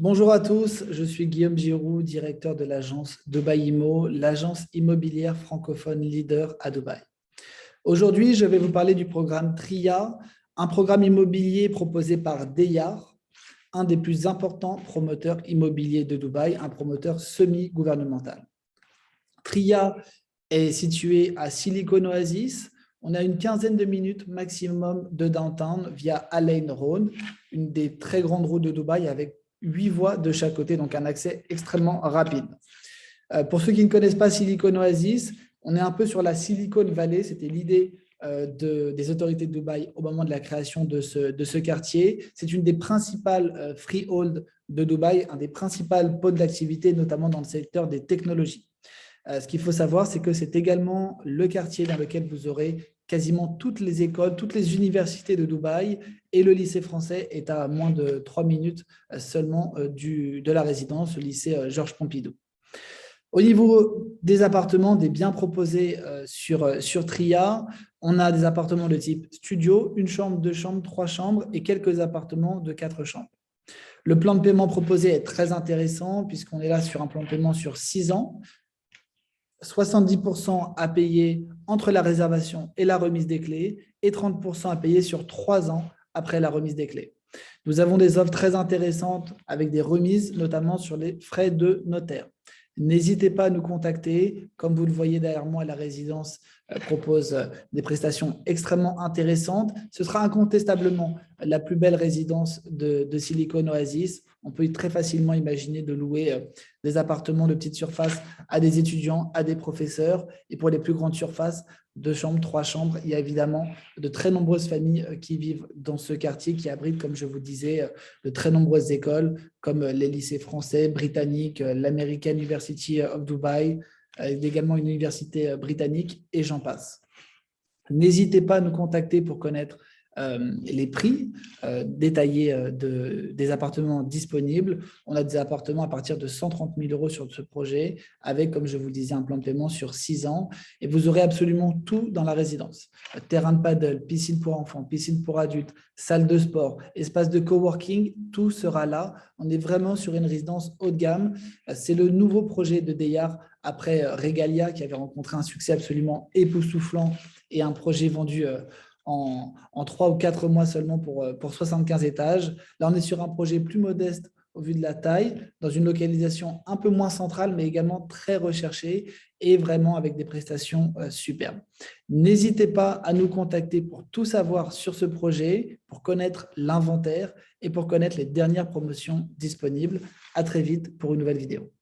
Bonjour à tous, je suis Guillaume Giroux, directeur de l'agence Dubaï Immo, l'agence immobilière francophone leader à Dubaï. Aujourd'hui, je vais vous parler du programme TRIA, un programme immobilier proposé par Deyar, un des plus importants promoteurs immobiliers de Dubaï, un promoteur semi-gouvernemental. TRIA est situé à Silicon Oasis. On a une quinzaine de minutes maximum de downtown via Al Ain Road, une des très grandes routes de Dubaï avec 8 voies de chaque côté, donc un accès extrêmement rapide. Pour ceux qui ne connaissent pas Silicon Oasis, on est un peu sur la Silicon Valley. C'était l'idée des autorités de Dubaï au moment de la création de ce quartier. C'est une des principales freehold de Dubaï, un des principaux pôles d'activité, notamment dans le secteur des technologies. Ce qu'il faut savoir, c'est que c'est également le quartier dans lequel vous aurez quasiment toutes les écoles, toutes les universités de Dubaï, et le lycée français est à moins de 3 minutes seulement de la résidence, le lycée Georges Pompidou. Au niveau des appartements, des biens proposés sur TRIA, on a des appartements de type studio, une chambre, deux chambres, trois chambres et quelques appartements de 4 chambres. Le plan de paiement proposé est très intéressant puisqu'on est là sur un plan de paiement sur 6 ans. 70% à payer entre la réservation et la remise des clés et 30% à payer sur 3 ans après la remise des clés. Nous avons des offres très intéressantes avec des remises, notamment sur les frais de notaire. N'hésitez pas à nous contacter. Comme vous le voyez derrière moi, la résidence propose des prestations extrêmement intéressantes. Ce sera incontestablement la plus belle résidence de Silicon Oasis. On peut très facilement imaginer de louer des appartements de petite surface à des étudiants, à des professeurs. Et pour les plus grandes surfaces, 2 chambres, 3 chambres. Il y a évidemment de très nombreuses familles qui vivent dans ce quartier qui abrite, comme je vous disais, de très nombreuses écoles comme les lycées français, britanniques, l'American University of Dubai, également une université britannique et j'en passe. N'hésitez pas à nous contacter pour connaître les prix détaillés des appartements disponibles. On a des appartements à partir de 130 000 € sur ce projet, avec, comme je vous le disais, un plan de paiement sur 6 ans. Et vous aurez absolument tout dans la résidence. Terrain de paddle, piscine pour enfants, piscine pour adultes, salle de sport, espace de coworking, tout sera là. On est vraiment sur une résidence haut de gamme. C'est le nouveau projet de Deyar après Regalia, qui avait rencontré un succès absolument époustouflant et un projet vendu en 3 ou 4 mois seulement pour 75 étages. Là, on est sur un projet plus modeste au vu de la taille, dans une localisation un peu moins centrale, mais également très recherchée et vraiment avec des prestations superbes. N'hésitez pas à nous contacter pour tout savoir sur ce projet, pour connaître l'inventaire et pour connaître les dernières promotions disponibles. À très vite pour une nouvelle vidéo.